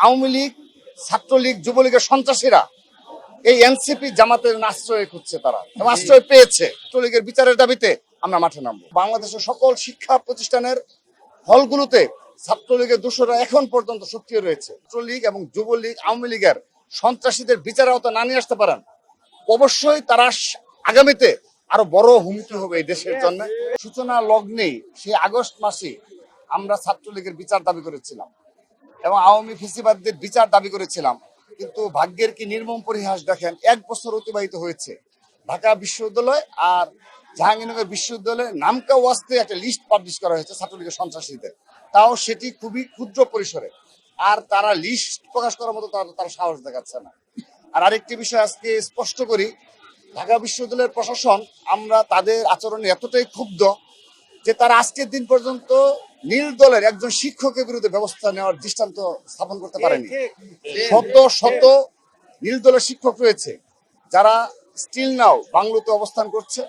আওয়ামী লীগ, ছাত্রলীগ, যুবলীগের সন্ত্রাসীরা এই এনসিপি জামাতের আশ্রয় খুঁজছে, তারা আশ্রয় পেয়েছে। ছাত্রলীগের বিচারের দাবিতে আমরা মাঠে নামবো। বাংলাদেশের সকল শিক্ষা প্রতিষ্ঠানের হলগুলোতে ছাত্রলীগের দোষরা এখন পর্যন্ত সক্রিয় রয়েছে। ছাত্রলীগ এবং যুবলীগ, আওয়ামী লীগের সন্ত্রাসীদের বিচারের আওতায় না নিয়ে আসতে পারেন, অবশ্যই তারা আগামীতে আরো বড় হুমকি হবে এই দেশের জন্য। সূচনা লগ্নেই সেই আগস্ট মাসে আমরা ছাত্রলীগের বিচার দাবি করেছিলাম এবং আওয়ামী ফ্যাসিবাদদের বিচার দাবি করেছিলাম, কিন্তু ভাগ্যের কি নির্মম পরিহাস দেখেন, 1 বছর অতিবাহিত হয়েছে। ঢাকা বিশ্ববিদ্যালয় আর জাহাঙ্গীরনগর বিশ্ববিদ্যালয়ের নামকা ওয়াস্তে একটা লিস্ট পাবলিশ করা হয়েছে ছাত্রলীগের সন্ত্রাসীদের, তাও সেটি খুবই ক্ষুদ্র পরিসরে। আর তারা লিস্ট প্রকাশ করার মতো তারা সাহস দেখাচ্ছে না। আর আরেকটি বিষয় আজকে স্পষ্ট করি, ঢাকা বিশ্ববিদ্যালয়ের প্রশাসন, আমরা তাদের আচরণে এতটাই ক্ষুব্ধ যে তারা আজকের দিন পর্যন্ত নীল দলের একজন শিক্ষকের বিরুদ্ধে ব্যবস্থা নেওয়ার দৃষ্টান্ত স্থাপন করতে পারেনি। শত শত নীল দলের শিক্ষক রয়েছে যারা স্টিল নাও বাংলোতে অবস্থান করছে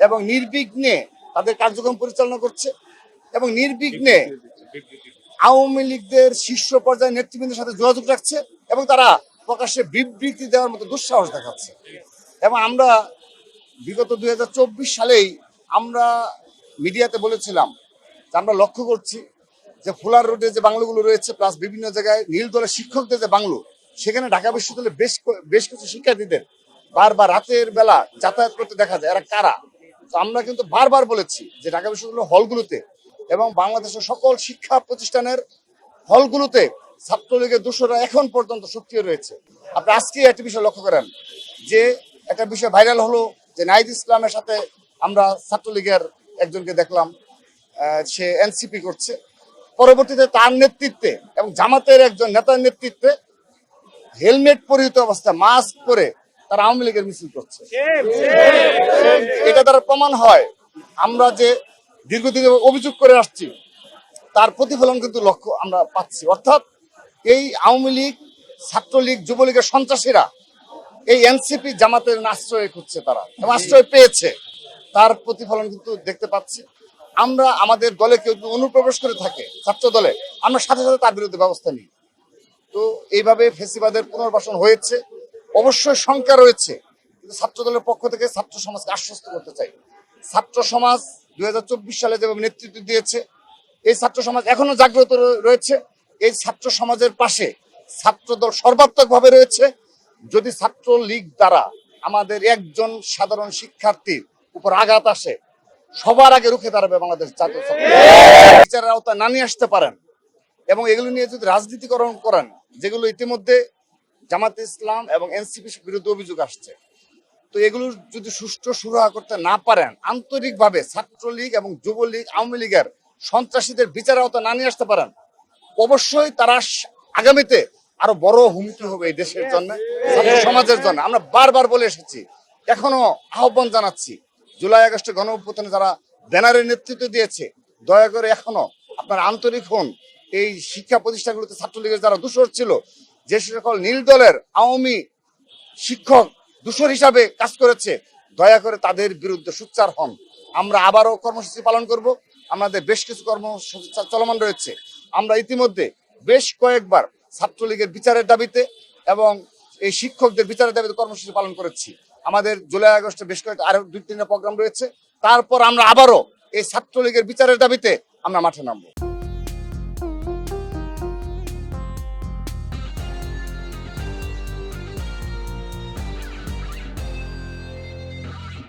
এবং নির্বিঘ্নে তাদের কার্যক্রম পরিচালনা করছে এবং নির্বিঘ্নে আওয়ামী লীগদের শীর্ষ পর্যায়ের নেতৃবৃন্দের সাথে যোগাযোগ রাখছে এবং তারা প্রকাশ্যে বিবৃতি দেওয়ার মতো দুঃসাহস দেখাচ্ছে। এবং আমরা বিগত 2024 সালেই আমরা মিডিয়াতে বলেছিলাম যে আমরা লক্ষ্য করছি যে ফুলার রোডে যে বাংলোগুলো রয়েছে, প্লাস বিভিন্ন জায়গায় নীল দলের শিক্ষকদের যে বাংলো, সেখানে ঢাকা বিশ্ববিদ্যালয়ে বেশ কিছু শিক্ষার্থীদের বারবার রাতের বেলা যাতায়াত করতে দেখা যায়। এরা কারা? তো আমরা কিন্তু বারবার বলেছি যে ঢাকা বিশ্ববিদ্যালয়ের হলগুলোতে এবং বাংলাদেশের সকল শিক্ষা প্রতিষ্ঠানের হলগুলোতে ছাত্রলীগের দোষরা এখন পর্যন্ত সক্রিয় রয়েছে। আপনি আজকে একটা বিষয় লক্ষ্য করেন যে একটা বিষয় ভাইরাল হলো যে নাহিদ ইসলামের সাথে আমরা ছাত্রলীগের একজনকে দেখলাম সে এনসিপি করছে। পরবর্তীতে তার নেতৃত্বে এবং জামাতের একজন নেতার নেতৃত্বে হেলমেট পরিহিত অবস্থায় মাস্ক পরে তারা আওয়ামী লীগের মিছিল করছে। এটা দ্বারা প্রমাণ হয় আমরা যে দীর্ঘদিন অভিযোগ করে আসছি তার প্রতিফলন কিন্তু লক্ষ্য আমরা পাচ্ছি। অর্থাৎ এই আওয়ামী লীগ, ছাত্রলীগ, যুবলীগের সন্ত্রাসীরা এই এনসিপি জামাতের আশ্রয় খুঁজছে, তারা আশ্রয় পেয়েছে, তার প্রতিফলন কিন্তু দেখতে পাচ্ছি। আমরা আমাদের দলে কেউ অনুপ্রবেশ করে থাকে ছাত্র দলে, আমরা সাথে সাথে তার বিরুদ্ধে ব্যবস্থা নিই। তো এইভাবে ফ্যাসিবাদের পুনর্বাসন হয়েছে, অবশ্যই শঙ্কা রয়েছে, কিন্তু ছাত্র দলের পক্ষ থেকে ছাত্র সমাজকে আশ্বস্ত করতে চাই। ছাত্র সমাজ 2024 সালে যেভাবে নেতৃত্ব দিয়েছে, এই ছাত্র সমাজ এখনো জাগ্রত রয়েছে। এই ছাত্র সমাজের পাশে ছাত্র দল সর্বাত্মকভাবে রয়েছে। যদি ছাত্র লীগ দ্বারা আমাদের একজন সাধারণ শিক্ষার্থীর উপর আঘাত আসে, সবার আগে রুখে দাঁড়াবে বাংলাদেশ জাতীয় ছাত্র। বিচারের আওতায় না নিয়ে আসতে পারেন এবং এগুলো নিয়ে যদি রাজনীতিকরণ করেন, যেগুলো ইতিমধ্যে জামাতে ইসলাম এবং এনসিপির বিরুদ্ধে অভিযোগ আসছে, তো এগুলো যদি সুষ্ঠু সুরাহা করতে না পারেন, আন্তরিকভাবে ছাত্রলীগ এবং যুবলীগ, আওয়ামী লীগের সন্ত্রাসীদের বিচারের আওতায় না নিয়ে আসতে পারেন, অবশ্যই তারা আগামীতে আরো বড় হুমকি হবে এই দেশের জন্য, ছাত্র সমাজের জন্য। আমরা বারবার বলে এসেছি, এখনো আহ্বান জানাচ্ছি, জুলাই আগস্টে গণ অভ্যুত্থানে যারা ব্যানারের নেতৃত্ব দিয়েছে, দয়া করে এখনো আপনারা আন্তরিক হন। এই শিক্ষা প্রতিষ্ঠানগুলোতে ছাত্রলীগের যারা দূষর ছিল, যে সকল নীল দলের আওয়ামী শিক্ষক দূষর হিসাবে কাজ করেছে, দয়া করে তাদের বিরুদ্ধে সোচ্চার হন। আমরা আবারও কর্মসূচি পালন করব। আমাদের বেশ কিছু কর্মসূচি চলমান রয়েছে। আমরা ইতিমধ্যে বেশ কয়েকবার ছাত্রলীগের বিচারের দাবিতে এবং এই শিক্ষকদের বিচারের দাবিতে কর্মসূচি পালন করেছি। আমাদের জুলাই আগস্টে বেশ কয়েকটা আরো 2-3টা প্রোগ্রাম রয়েছে। তারপর আমরা আবারও এই ছাত্রলীগের বিচারের দাবিতে আমরা মাঠে নামবো।